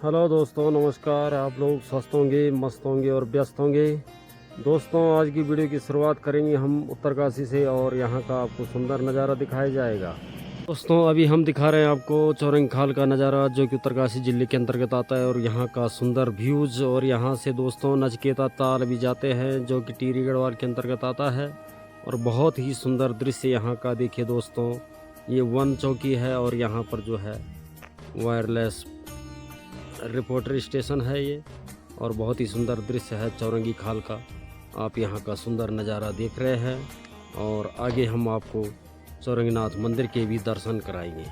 Hello दोस्तों, नमस्कार। आप लोग स्वस्थ होंगे, मस्त होंगे और व्यस्त होंगे। दोस्तों, आज की वीडियो की शुरुआत करेंगे हम उत्तरकाशी से और यहाँ का आपको सुंदर नज़ारा दिखाया जाएगा। दोस्तों, अभी हम दिखा रहे हैं आपको चौरंगी खाल का नज़ारा, जो कि उत्तरकाशी जिले के अंतर्गत आता है, और यहाँ का सुंदर व्यूज। और यहाँ से दोस्तों नचकेता ताल भी जाते हैं, जो कि टिहरी गढ़वाल के अंतर्गत आता है। और बहुत ही सुंदर दृश्य यहाँ का देखिए दोस्तों। ये वन चौकी है और यहाँ पर जो है वायरलेस रिपोर्टर स्टेशन है ये। और बहुत ही सुंदर दृश्य है चौरंगी खाल का। आप यहाँ का सुंदर नज़ारा देख रहे हैं। और आगे हम आपको चौरंगीनाथ मंदिर के भी दर्शन कराएंगे।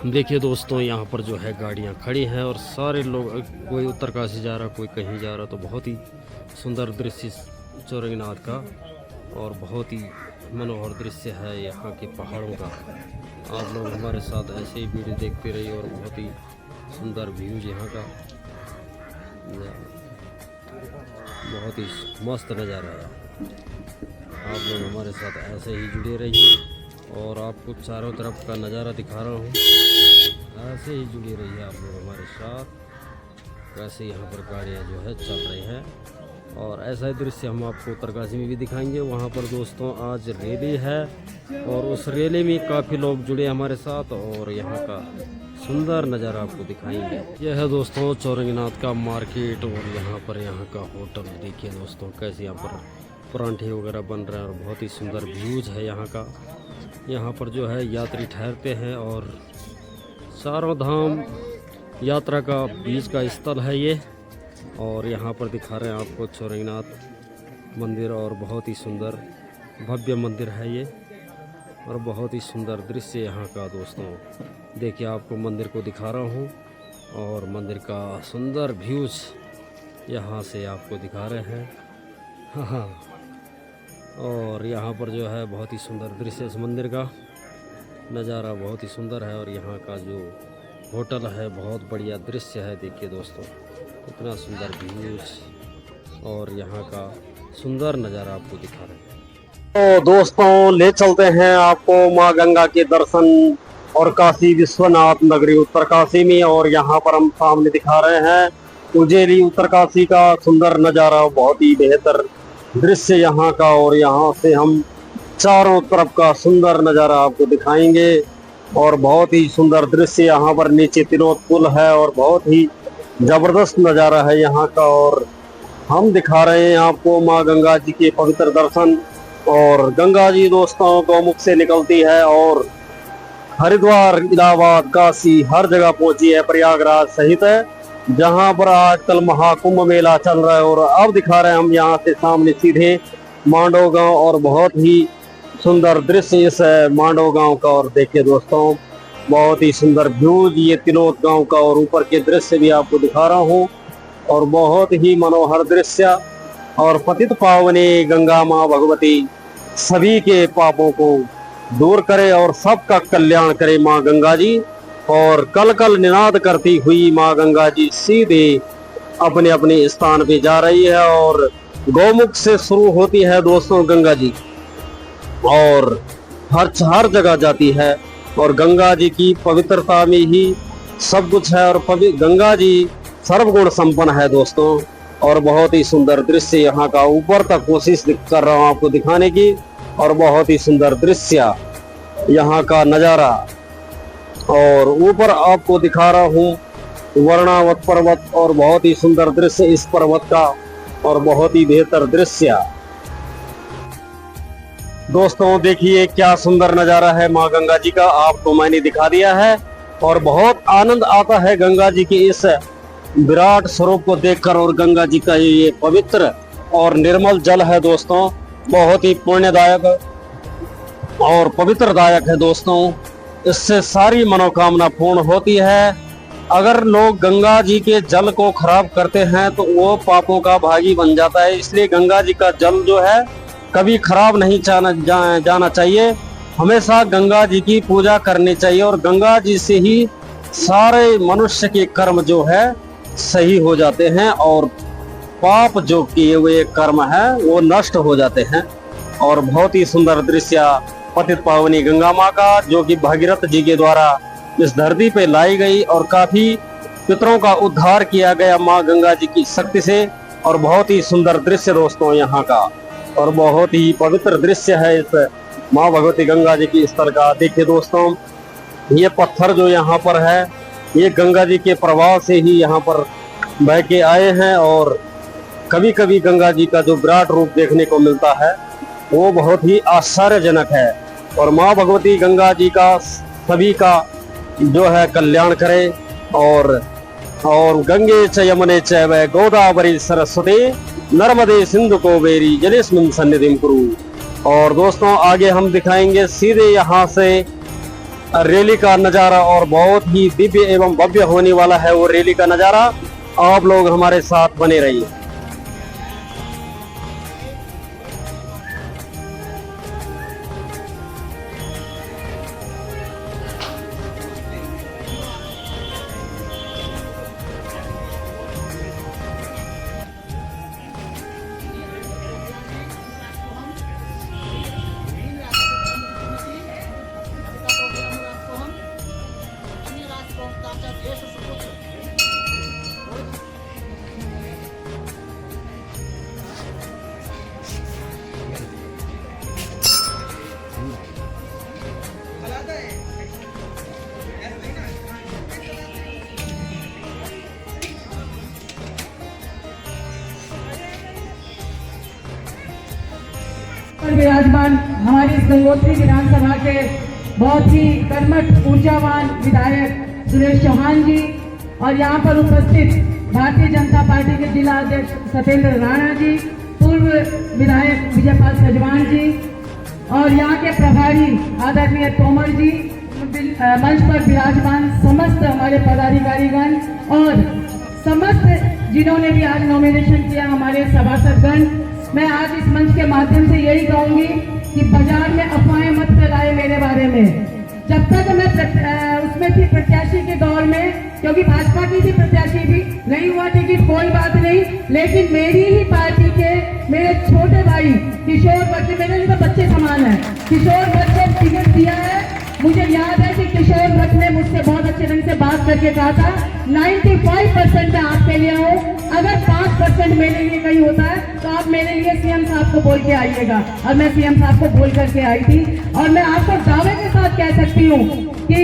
देखिए दोस्तों, यहाँ पर जो है गाड़ियाँ खड़ी हैं और सारे लोग, कोई उत्तरकाशी जा रहा, कोई कहीं जा रहा। तो बहुत ही सुंदर दृश्य चौरंगीनाथ का और बहुत ही मनोहर दृश्य है यहाँ के पहाड़ों का। आप लोग हमारे साथ ऐसे ही वीडियो देखते रहिए और बहुत ही सुंदर व्यूज यहाँ का, बहुत ही मस्त नज़ारा है। आप लोग हमारे साथ ऐसे ही जुड़े रहिए और आपको चारों तरफ का नज़ारा दिखा रहा हूँ। ऐसे ही जुड़े रहिए आप लोग हमारे साथ। वैसे यहाँ पर गाड़ियाँ जो है चल रही हैं और ऐसा ही दृश्य हम आपको उत्तरकाशी में भी दिखाएंगे। वहाँ पर दोस्तों आज रैली है और उस रैली में काफ़ी लोग जुड़े हमारे साथ और यहाँ का सुंदर नज़ारा आपको दिखाएंगे। यह है दोस्तों चौरंगीनाथ का मार्केट और यहाँ का होटल। देखिए दोस्तों कैसे यहाँ पर परांठे वगैरह बन रहे हैं और बहुत ही सुंदर व्यूज है यहाँ का। यहाँ पर जो है यात्री ठहरते हैं और चारों धाम यात्रा का बीच का स्थल है ये। और यहाँ पर दिखा रहे हैं आपको चौरंगीनाथ मंदिर और बहुत ही सुंदर भव्य मंदिर है ये और बहुत ही सुंदर दृश्य यहाँ का दोस्तों। देखिए आपको मंदिर को दिखा रहा हूँ और मंदिर का सुंदर व्यूज यहाँ से आपको दिखा रहे हैं। हाँ, और यहाँ पर जो है बहुत ही सुंदर दृश्य इस मंदिर का नज़ारा बहुत ही सुंदर है। और यहाँ का जो होटल है बहुत बढ़िया दृश्य है। देखिए दोस्तों इतना सुंदर व्यूज और यहाँ का सुंदर नज़ारा आपको दिखा रहे हैं। तो दोस्तों ले चलते हैं आपको माँ गंगा के दर्शन और काशी विश्वनाथ नगरी उत्तरकाशी में। और यहाँ पर हम सामने दिखा रहे हैं उज्जैली उत्तरकाशी का सुंदर नज़ारा, बहुत ही बेहतर दृश्य यहाँ का। और यहाँ से हम चारों तरफ का सुंदर नज़ारा आपको दिखाएंगे और बहुत ही सुंदर दृश्य यहाँ पर नीचे तिलोत पुल है और बहुत ही जबरदस्त नज़ारा है यहाँ का। और हम दिखा रहे हैं आपको माँ गंगा जी के पवित्र दर्शन। और गंगा जी दोस्तों गौमुख से निकलती है और हरिद्वार, इलाहाबाद, काशी हर जगह पहुंची है, प्रयागराज सहित है, जहां पर आजकल महाकुंभ मेला चल रहा है। और अब दिखा रहे हैं हम यहाँ से सामने सीधे मांडव गांव और बहुत ही सुंदर दृश्य इस मांडव गांव का। और देखिए दोस्तों बहुत ही सुंदर व्यूज ये तिलोत गांव का और ऊपर के दृश्य भी आपको दिखा रहा हूँ और बहुत ही मनोहर दृश्य। और पतित पावनी गंगा माँ भगवती सभी के पापों को दूर करे और सबका कल्याण करे माँ गंगा जी। और कल कल निनाद करती हुई माँ गंगा जी सीधे अपने अपने स्थान पे जा रही है और गौमुख से शुरू होती है दोस्तों गंगा जी और हर जगह जाती है। और गंगा जी की पवित्रता में ही सब कुछ है और गंगा जी सर्वगुण संपन्न है दोस्तों। और बहुत ही सुंदर दृश्य यहाँ का, ऊपर तक कोशिश कर रहा हूँ आपको दिखाने की। और बहुत ही सुंदर दृश्य यहाँ का नज़ारा और ऊपर आपको दिखा रहा हूँ वर्णावत पर्वत और बहुत ही सुंदर दृश्य इस पर्वत का और बहुत ही बेहतर दृश्य। दोस्तों देखिए क्या सुंदर नज़ारा है माँ गंगा जी का, आपको मैंने दिखा दिया है। और बहुत आनंद आता है गंगा जी के इस विराट स्वरूप को देखकर। और गंगा जी का ये पवित्र और निर्मल जल है दोस्तों, बहुत ही पुण्यदायक और पवित्रदायक है दोस्तों। इससे सारी मनोकामना पूर्ण होती है। अगर लोग गंगा जी के जल को खराब करते हैं तो वो पापों का भागी बन जाता है। इसलिए गंगा जी का जल जो है कभी खराब नहीं जाना चाहिए। हमेशा गंगा जी की पूजा करनी चाहिए और गंगा जी से ही सारे मनुष्य के कर्म जो है सही हो जाते हैं और पाप जो किए हुए कर्म है वो नष्ट हो जाते हैं। और बहुत ही सुंदर दृश्य पतित पावनी गंगा माँ का, जो कि भगीरथ जी के द्वारा इस धरती पे लाई गई और काफी पितरों का उद्धार किया गया माँ गंगा जी की शक्ति से। और बहुत ही सुंदर दृश्य दोस्तों यहाँ का, और बहुत ही पवित्र दृश्य है इस माँ भगवती गंगा जी की स्थल का। देखिए दोस्तों, ये पत्थर जो यहाँ पर है, ये गंगा जी के प्रभाव से ही यहाँ पर बह के आए हैं। और कभी कभी गंगा जी का जो विराट रूप देखने को मिलता है वो बहुत ही आश्चर्यजनक है। और माँ भगवती गंगा जी का सभी का जो है कल्याण करे। और गंगे च यमुने चैव गोदावरी सरस्वती नर्मदे सिंधु कावेरी जलेस्मिन् सन्निधिं कुरु। और दोस्तों आगे हम दिखाएंगे सीधे यहाँ से रैली का नज़ारा, और बहुत ही दिव्य एवं भव्य होने वाला है वो रैली का नज़ारा। आप लोग हमारे साथ बने रहिए। विराजमान हमारी इस गंगोत्री विधानसभा के बहुत ही कर्मठ ऊर्जावान विधायक सुरेश चौहान जी, और यहाँ पर उपस्थित भारतीय जनता पार्टी के जिला अध्यक्ष सत्येंद्र राणा जी, पूर्व विधायक विजयपाल सजवान जी, और यहाँ के प्रभारी आदरणीय तोमर जी, मंच पर विराजमान समस्त हमारे पदाधिकारीगण और समस्त जिन्होंने भी आज नॉमिनेशन किया हमारे सभासदगण। मैं आज इस मंच के माध्यम से यही कहूंगी कि बाजार में अफवाहें मत फैलाए मेरे बारे में। जब तक मैं उसमें थी प्रत्याशी के दौर में, क्योंकि भाजपा की भी प्रत्याशी भी नहीं हुआ टिकट, कोई बात नहीं, लेकिन मेरी ही पार्टी के मेरे छोटे भाई किशोर भट्ट, मेरे लिए तो बच्चे समान है, किशोर भट्ट ने टिकट दिया है। मुझे याद है कि किशोर भट्ट ने मुझसे बहुत अच्छे ढंग से बात करके कहा था 95% मैं आपके लिए हूँ, अगर 5% मेरे लिए कहीं होता है तो आप मेरे लिए सीएम साहब को बोल के आइएगा। और मैं सीएम साहब को बोल करके आई थी, और मैं आपको दावे के साथ कह सकती हूँ कि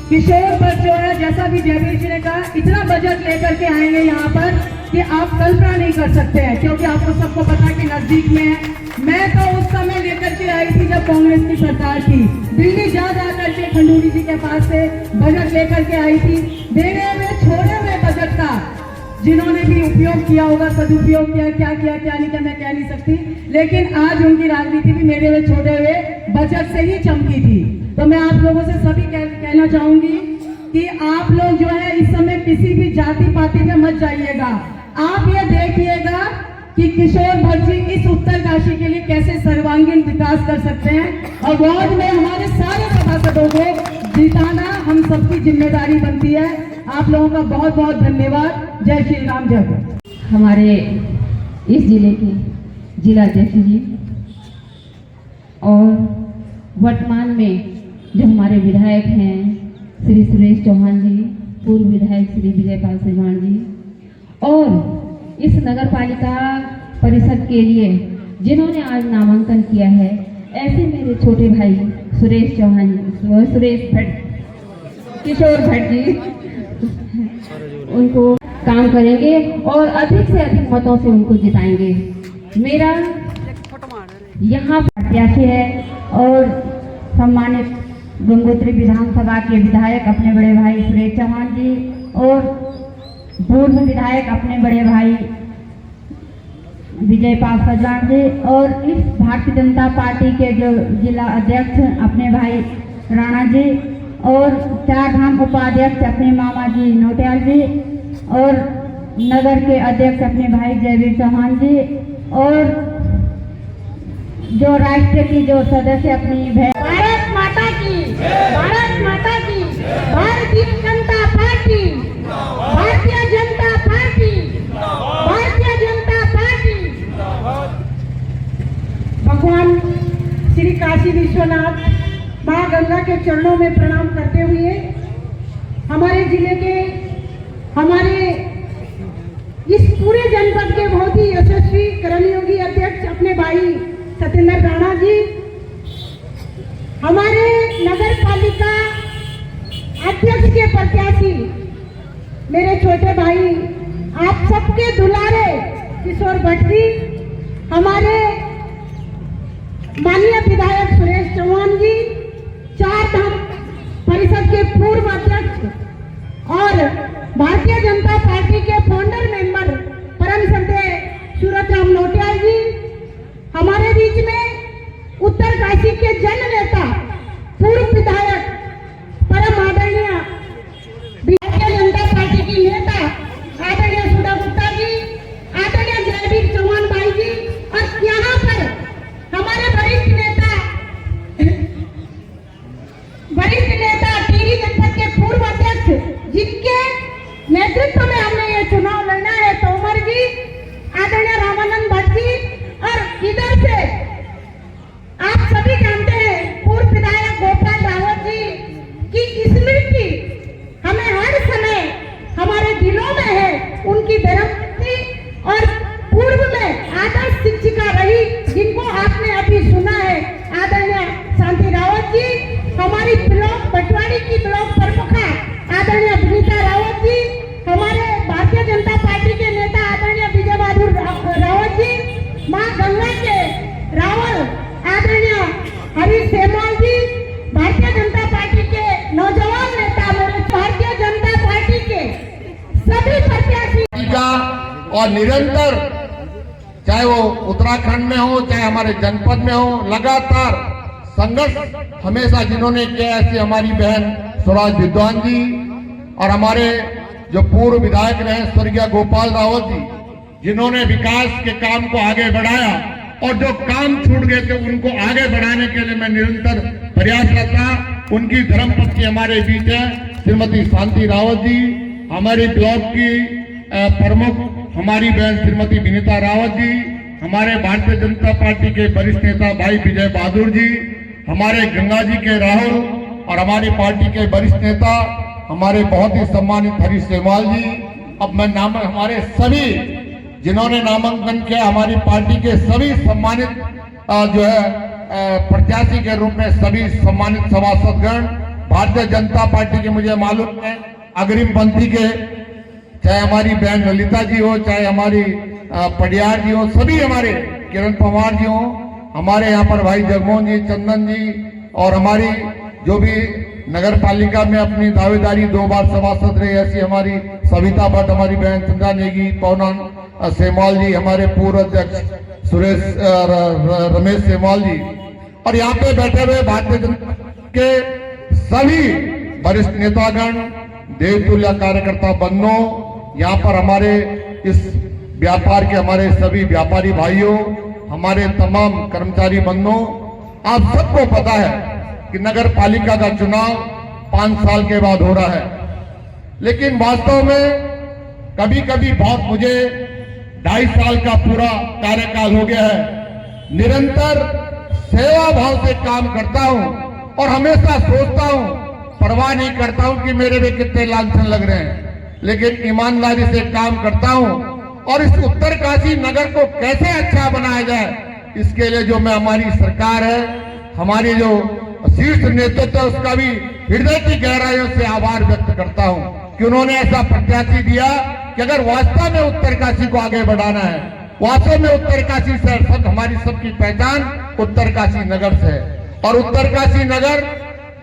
किशोर भट्ट जो है, जैसा भी जयवीर जी ने कहा, इतना बजट लेकर के आएंगे यहाँ पर कि आप कल्पना नहीं कर सकते हैं, क्योंकि आपको सबको पता कि नजदीक में है। मैं तो उस समय लेकर के आई थी जब कांग्रेस की सरकार थी, दिल्ली जा करके खंडूरी जी के पास से बजट लेकर के आई थी। देने में छोड़े हुए बजट का जिन्होंने भी उपयोग किया होगा, सदुपयोग किया, क्या किया क्या नहीं किया मैं कह नहीं सकती, लेकिन आज उनकी राजनीति भी मेरे हुए छोड़े हुए बजट से ही चमकी थी। तो मैं आप लोगों से सभी कहना चाहूंगी कि आप लोग जो है इस समय किसी भी जाति पाति में मत जाइएगा। आप ये देखिएगा कि किशोर भट्ट जी इस उत्तरकाशी के लिए कैसे सर्वांगीण विकास कर सकते हैं, और वार्ड में हमारे सारे सभासदों को जिताना हम सबकी जिम्मेदारी बनती है। आप लोगों का बहुत बहुत धन्यवाद। जय श्री राम, जय भारत। हमारे इस जिले के जिला अध्यक्ष जी और वर्तमान में जो हमारे विधायक हैं श्री सुरेश चौहान जी, पूर्व विधायक श्री विजयपाल सजवान जी, और इस नगर पालिका परिषद के लिए जिन्होंने आज नामांकन किया है, ऐसे मेरे छोटे भाई सुरेश चौहान, सुरेश भट्ट, किशोर भट्ट जी, उनको काम करेंगे और अधिक से अधिक मतों से उनको जिताएंगे। मेरा यहाँ प्रत्याशी है और सम्मानित गंगोत्री विधानसभा के विधायक अपने बड़े भाई सुरेश चौहान जी, और पूर्व विधायक अपने बड़े भाई विजयपाल सजवान जी, और इस भारतीय जनता पार्टी के जो जिला अध्यक्ष अपने भाई राणा जी, और चार धाम उपाध्यक्ष अपने मामा जी नोटियाल जी, और नगर के अध्यक्ष अपने भाई जयवीर चौहान जी, और जो राष्ट्र की जो सदस्य अपनी भारत माता की, भारत माता की, Bharatiya Janata party, Bharatiya Janata party, Bharatiya Janata party. भगवान श्री काशी विश्वनाथ माँ गंगा के चरणों में प्रणाम करते हुए हमारे जिले के हमारे इस पूरे जनपद के बहुत ही यशस्वी कर्मयोगी अध्यक्ष अपने भाई सत्येंद्र राणा जी, हमारे नगर पालिका अध्यक्ष के प्रत्याशी मेरे छोटे भाई, आप सबके दुलारे किशोर भट्ट जी, हमारे माननीय विधायक सुरेश चौहान जी, चार धाम परिषद के पूर्व अध्यक्ष और भारतीय जनता पार्टी के फाउंडर मेंबर परम श्रद्धेय सूरतराम नौटियाल जी, हमारे बीच में उत्तर काशी के जन नेता पूर्व विधायक परम आदरणीय भारतीय जनता पार्टी की नेता आदरणीय सुधा गुप्ता जी, आदरणीय जयवीर चौहान भाई जी, और यहाँ पर हमारे वरिष्ठ नेता टिहरी जनपद के पूर्व अध्यक्ष, जिनके नेतृत्व में हमने ये चुनाव लड़ना है, तोमर जी, आदरणीय रामानंद भट्ट जी, और इधर से आप सभी जानते हैं पूर्व विधायक गोपाल रावत जी की स्मृति हमें हर समय हमारे दिलों में है। उनकी धर्मपत्नी और पूर्व में आदर्श शिक्षिका रही, जिनको आपने अभी सुना है, आदरणीय शांति रावत जी, हमारी ब्लॉक पटवारी की ब्लॉक प्रमुखा आदरणीय विनीता रावत जी, हमारे भारतीय जनता पार्टी के नेता आदरणीय विजय बहादुर रावत जी, मां गंगा के रावल आदरणीय हरीश सेमवाल जी, भारतीय जनता पार्टी के नौजवान नेता मेरे भारतीय जनता पार्टी के सभी प्रत्याशी और निरंतर, चाहे वो उत्तराखंड में हो चाहे हमारे जनपद में हो, लगातार संघर्ष हमेशा जिन्होंने किया, ऐसे हमारी बहन स्वराज विद्वान जी और हमारे जो पूर्व विधायक रहे स्वर्गीय गोपाल रावत जी, जिन्होंने विकास के काम को आगे बढ़ाया और जो काम छूट गए थे उनको आगे बढ़ाने के लिए मैं निरंतर प्रयासरत था। उनकी धर्मपत्नी हमारे बीच है श्रीमती शांति रावत जी, हमारी ब्लॉक की प्रमुख हमारी बहन श्रीमती विनीता रावत जी, हमारे भारतीय जनता पार्टी के वरिष्ठ नेता भाई विजय बहादुर जी, हमारे गंगा जी के राहुल और हमारी पार्टी के वरिष्ठ नेता हमारे बहुत ही सम्मानित हरीश सेमवाल जी। अब मैं नाम हमारे सभी जिन्होंने नामांकन किया, हमारी पार्टी के सभी सम्मानित जो है प्रत्याशी के रूप में सभी सम्मानित सभासदगण, भारतीय जनता पार्टी के मुझे मालूम है अग्रिम पंक्ति के, चाहे हमारी बहन ललिता जी हो, चाहे हमारी पडियार जी हो, सभी हमारे किरण पवार जी हो, हमारे यहाँ पर भाई जगमोहन जी, चंदन जी, और हमारी जो भी नगर पालिका में अपनी दावेदारी 2 बार सभासद रहे, ऐसी हमारी सविता भट्ट, हमारी बहन चंदा नेगी, पौनन सेमवाल जी, हमारे पूर्व अध्यक्ष सुरेश रमेश सेमवाल जी, और यहाँ पे बैठे हुए भारतीय जनता के सभी वरिष्ठ नेतागण, देवतुल्य कार्यकर्ता बंधुओं, यहाँ पर हमारे इस व्यापार के हमारे सभी व्यापारी भाइयों, हमारे तमाम कर्मचारी बंधुओं, आप सबको पता है कि नगर पालिका का चुनाव 5 साल के बाद हो रहा है, लेकिन वास्तव में कभी कभी बहुत मुझे 2.5 साल का पूरा कार्यकाल हो गया है, निरंतर सेवा भाव से काम करता हूं और हमेशा सोचता हूं, परवाह नहीं करता हूं कि मेरे पे कितने लांछन लग रहे हैं, लेकिन ईमानदारी से काम करता हूं और इस उत्तरकाशी नगर को कैसे अच्छा बनाया जाए, इसके लिए जो मैं हमारी सरकार है, हमारी जो शीर्ष नेतृत्व है, उसका भी हृदय की गहराइयों से आभार व्यक्त करता हूं कि उन्होंने ऐसा प्रत्याशी दिया कि अगर वास्तव में उत्तरकाशी को आगे बढ़ाना है, वास्तव में उत्तरकाशी से सब हमारी सबकी पहचान उत्तरकाशी नगर से है, और उत्तरकाशी नगर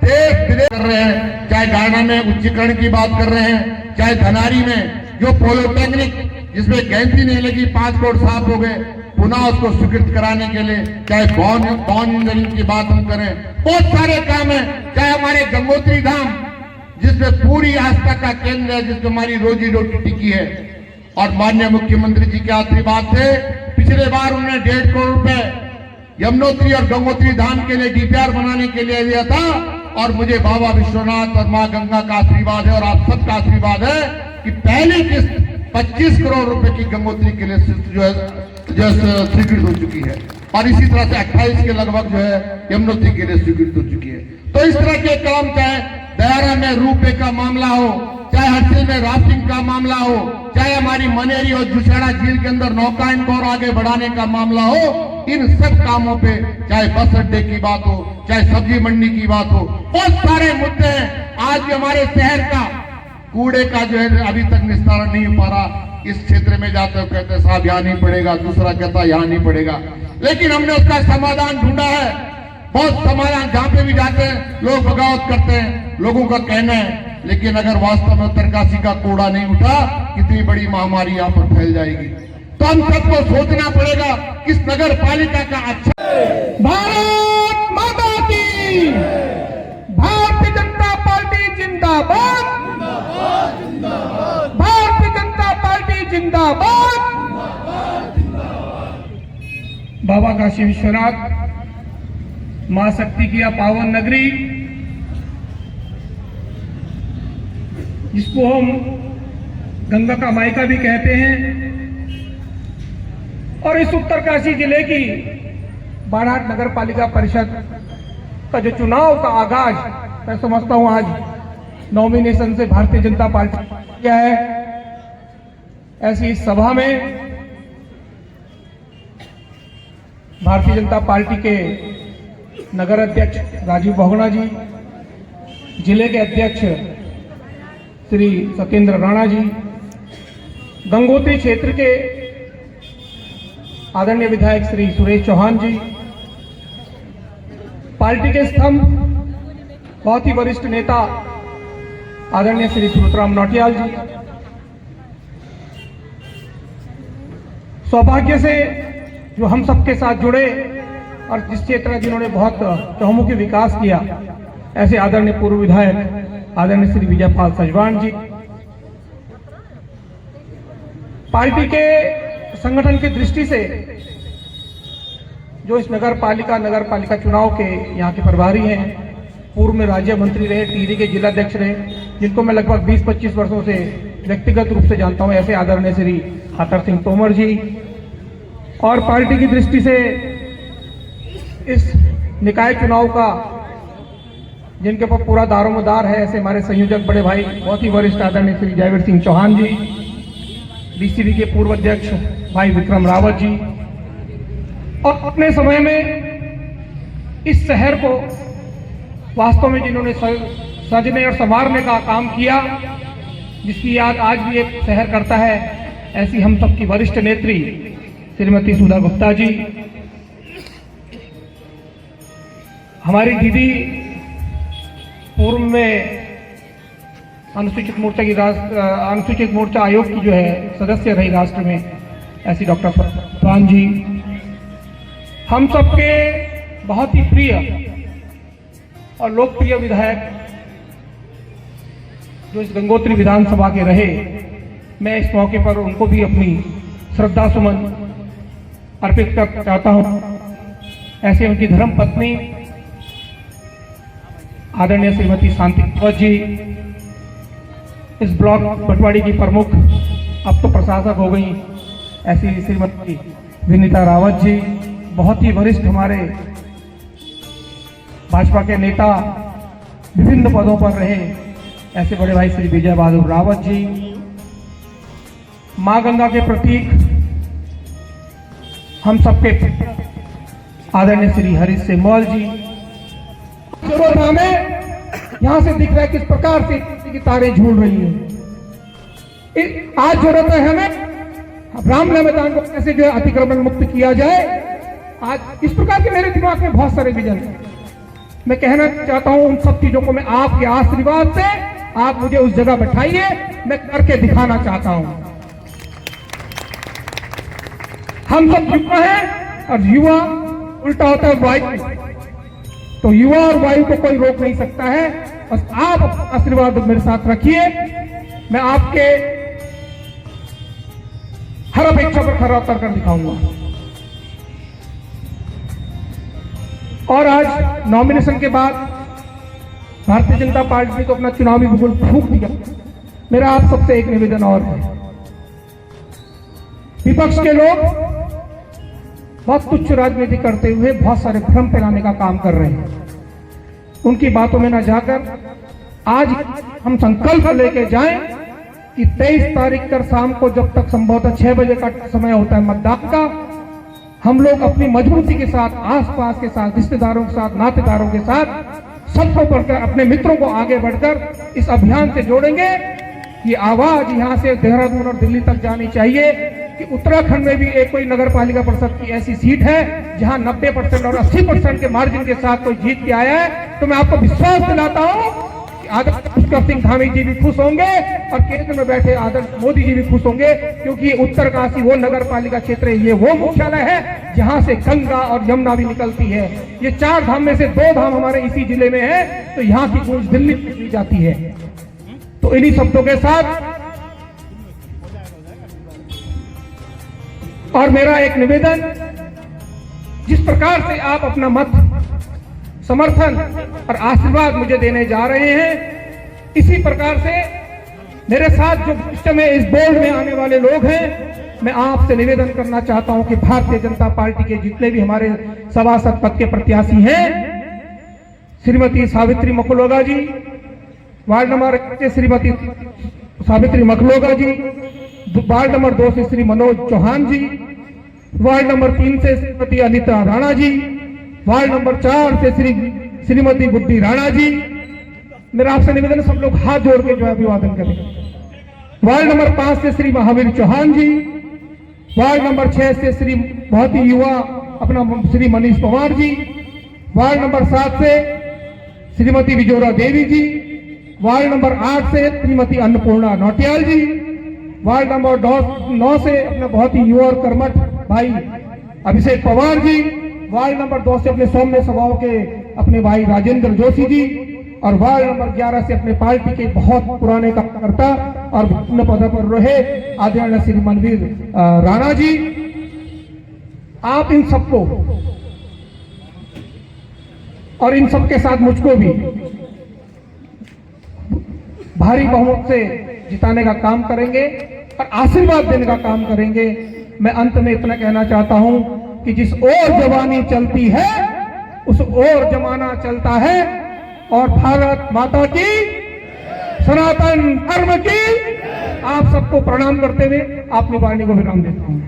देश विदेश कर रहे हैं, चाहे गाना में उच्चीकरण की बात कर रहे हैं, चाहे धनारी में जो पॉलिटेक्निक जिसमें गैंती नहीं लगी 5 करोड़ साफ हो गए, पुनः उसको स्वीकृत कराने के लिए, चाहे बॉन इंजीनियरिंग की बात हम करें, बहुत सारे काम है, चाहे हमारे गंगोत्री धाम जिसमें पूरी आस्था का केंद्र है, जिसमें हमारी रोजी रोटी टिकी है, और माननीय मुख्यमंत्री जी के आशीर्वाद से पिछले बार उन्होंने 1.5 करोड़ रुपए यमुनोत्री और गंगोत्री धाम के लिए डीपीआर बनाने के लिए दिया था, और मुझे बाबा विश्वनाथ और मां गंगा का आशीर्वाद है और आप सबका आशीर्वाद है कि पहली किस्त 25 करोड़ रुपए की गंगोत्री के लिए जो है स्वीकृत हो चुकी है, और इसी तरह से 28 के लगभग जो है यमुनोत्री के लिए स्वीकृत हो चुकी है। तो इस तरह के काम, चाहे दयारा में रूपए का मामला हो, चाहे हरसिल में राफ्टिंग का मामला हो, चाहे हमारी मनेरी और जुशेड़ा झील के अंदर नौकायन को और आगे बढ़ाने का मामला हो, इन सब कामों पे चाहे बस अड्डे की बात हो, चाहे सब्जी मंडी की बात हो, बहुत सारे मुद्दे हैं। आज भी हमारे शहर का कूड़े का जो है अभी तक निस्तारण नहीं हो पा रहा। इस क्षेत्र में जाते हो कहते साहब यहाँ नहीं पड़ेगा, दूसरा कहता यहाँ नहीं पड़ेगा, लेकिन हमने उसका समाधान ढूंढा है। बहुत समाधान जहां पे भी जाते हैं लोग बगावत करते हैं, लोगों का कहना है, लेकिन अगर वास्तव में उत्तरकाशी का कूड़ा नहीं उठा, कितनी बड़ी महामारी यहाँ पर फैल जाएगी। तो हम सबको सोचना पड़ेगा किस नगर पालिका का अच्छा। भारत माता की, भारतीय जनता पार्टी जिंदाबाद, भारतीय जनता पार्टी जिंदाबाद। बाबा काशी विश्वनाथ, मां शक्ति की यह पावन नगरी, जिसको हम गंगा का मायका भी कहते हैं, और इस उत्तरकाशी जिले की बारात नगर पालिका परिषद का जो चुनाव का आगाज मैं समझता हूं आज नॉमिनेशन से भारतीय जनता पार्टी किया है। ऐसी इस सभा में भारतीय जनता पार्टी के नगर अध्यक्ष राजीव बहुगुणा जी, जिले के अध्यक्ष श्री सत्येंद्र राणा जी, गंगोत्री क्षेत्र के आदरणीय विधायक श्री सुरेश चौहान जी, पार्टी के स्तंभ बहुत ही वरिष्ठ नेता आदरणीय श्री सुरतराम नौटियाल जी, सौभाग्य से जो हम सबके साथ जुड़े और जिस क्षेत्र जिन्होंने बहुत चहुमुखी विकास किया, ऐसे आदरणीय पूर्व विधायक आदरणीय श्री विजयपाल सजवान जी, पार्टी के संगठन की दृष्टि से जो इस नगर पालिका चुनाव के यहाँ के प्रभारी हैं, पूर्व में राज्य मंत्री रहे, टिहरी के जिलाध्यक्ष रहे, जिनको मैं लगभग 20-25 वर्षों से व्यक्तिगत रूप से जानता हूं, ऐसे आदरणीय श्री खातर सिंह तोमर जी, और पार्टी की दृष्टि से इस निकाय चुनाव का जिनके ऊपर पूरा दारोमदार है, ऐसे हमारे संयोजक बड़े भाई बहुत ही वरिष्ठ आदरणीय श्री जयवीर सिंह चौहान जी, डीसीबी के पूर्व अध्यक्ष भाई विक्रम रावत जी, और अपने समय में इस शहर को वास्तव में जिन्होंने सजने और संवारने का काम किया, जिसकी याद आज भी एक शहर करता है, ऐसी हम सबकी वरिष्ठ नेत्री श्रीमती सुधा गुप्ता जी, हमारी दीदी पूर्व में अनुसूचित मोर्चा आयोग की जो है सदस्य रही राष्ट्र में, ऐसी डॉक्टर प्रधान जी, हम सबके बहुत ही प्रिय और लोकप्रिय विधायक जो इस गंगोत्री विधानसभा के रहे, मैं इस मौके पर उनको भी अपनी श्रद्धा सुमन अर्पित कर चाहता हूं। ऐसे उनकी धर्म पत्नी आदरणीय श्रीमती शांति कौर जी, इस ब्लॉक पटवाड़ी की प्रमुख अब तो प्रशासक हो गई, ऐसी श्रीमती विनीता रावत जी, बहुत ही वरिष्ठ हमारे भाजपा के नेता, विभिन्न पदों पर रहे, ऐसे बड़े भाई श्री विजय बहादुर रावत जी, मां गंगा के प्रतीक हम सबके आदरणीय श्री हरीश सेमवाल जी, जरूरत हमें यहां से दिख रहा है किस प्रकार से की तारें झूल रही हैं। आज जरूरत है हमें रामला मैदान को कैसे जो है अतिक्रमण मुक्त किया जाए। आज इस प्रकार के मेरे दिमाग में बहुत सारे विजन हैं। मैं कहना चाहता हूं उन सब चीजों को मैं आपके आशीर्वाद से आप मुझे उस जगह बैठाइए, मैं करके दिखाना चाहता हूं। हम सब युवा हैं और युवा उल्टा होता है वायु, तो युवा और वायु को कोई रोक नहीं सकता है। बस आप आशीर्वाद मेरे साथ रखिए, मैं आपके हर अपेक्षा पर खरा उतर कर दिखाऊंगा। और आज नॉमिनेशन के बाद भारतीय जनता पार्टी ने तो अपना चुनावी भूगोल फूंक दिया। मेरा आप सबसे एक निवेदन और है, विपक्ष के लोग बहुत तुच्छ राजनीति करते हुए बहुत सारे भ्रम फैलाने का काम कर रहे हैं। उनकी बातों में न जाकर आज हम संकल्प लेके जाएं कि 23 तारीख कर शाम को जब तक संभवतः 6 बजे का समय होता है मतदान का, हम लोग अपनी मजबूती के साथ, आसपास के साथ, रिश्तेदारों के साथ, नातेदारों के साथ सबको बढ़कर, अपने मित्रों को आगे बढ़कर इस अभियान से जोड़ेंगे। ये आवाज यहाँ से देहरादून और दिल्ली तक जानी चाहिए कि उत्तराखंड में भी एक कोई नगर पालिका परिषद की ऐसी सीट है जहां 90% और 80% के मार्जिन के साथ कोई जीत के आया है। तो मैं आपको विश्वास दिलाता हूं कि आदरणीय पुष्कर सिंह धामी जी भी खुश होंगे और केंद्र में बैठे आदरणीय मोदी जी भी खुश होंगे, क्योंकि ये उत्तरकाशी वो नगर पालिका क्षेत्र है, ये वो मुख्यालय है जहां से गंगा और यमुना भी निकलती है। ये 4 धाम में से 2 धाम हमारे इसी जिले में है, तो यहाँ की गूंज दिल्ली में दी जाती है। तो इन्हीं शब्दों के साथ और मेरा एक निवेदन, जिस प्रकार से आप अपना मत, समर्थन और आशीर्वाद मुझे देने जा रहे हैं, इसी प्रकार से मेरे साथ जो भविष्य में इस बोर्ड में आने वाले लोग हैं, मैं आपसे निवेदन करना चाहता हूं कि भारतीय जनता पार्टी के जितने भी हमारे सभासद पद के प्रत्याशी हैं, श्रीमती सावित्री मखलोगा जी, वार्ड नंबर 1 से श्रीमती सावित्री मखलोगा जी, वार्ड नंबर 2 से श्री मनोज चौहान जी, वार्ड नंबर 3 से श्रीमती अनिता राणा जी, वार्ड नंबर 4 से श्रीमती बुद्धि राणा जी। मेरा आपसे निवेदन, सब लोग हाथ जोड़ के जो है अभिवादन करें। वार्ड नंबर 5 से श्री महावीर चौहान जी, वार्ड नंबर 6 से श्री बहुत ही युवा अपना श्री मनीष पवार जी, वार्ड नंबर 7 से श्रीमती विजोरा देवी जी, वार्ड नंबर 8 से श्रीमती अन्नपूर्णा नौटियाल जी, वार्ड नंबर 9 से अपना बहुत ही युवा और कर्मठ भाई अभिषेक पवार जी, वार्ड नंबर 2 से अपने सौम्य स्वभाव के अपने भाई राजेंद्र जोशी जी, और वार्ड नंबर 11 से अपने पार्टी के बहुत पुराने कार्यकर्ता और विभिन्न पदों पर रहे आदरणीय श्री मनवीर राणा जी। आप इन सबको और इन सबके साथ मुझको भी भारी बहुमत से जिताने का काम करेंगे और आशीर्वाद देने का काम करेंगे। मैं अंत में इतना कहना चाहता हूं कि जिस ओर जवानी चलती है उस ओर जमाना चलता है, और भारत माता की, सनातन धर्म की। आप सबको प्रणाम करते हुए अपनी वाणी को विराम देता हूं।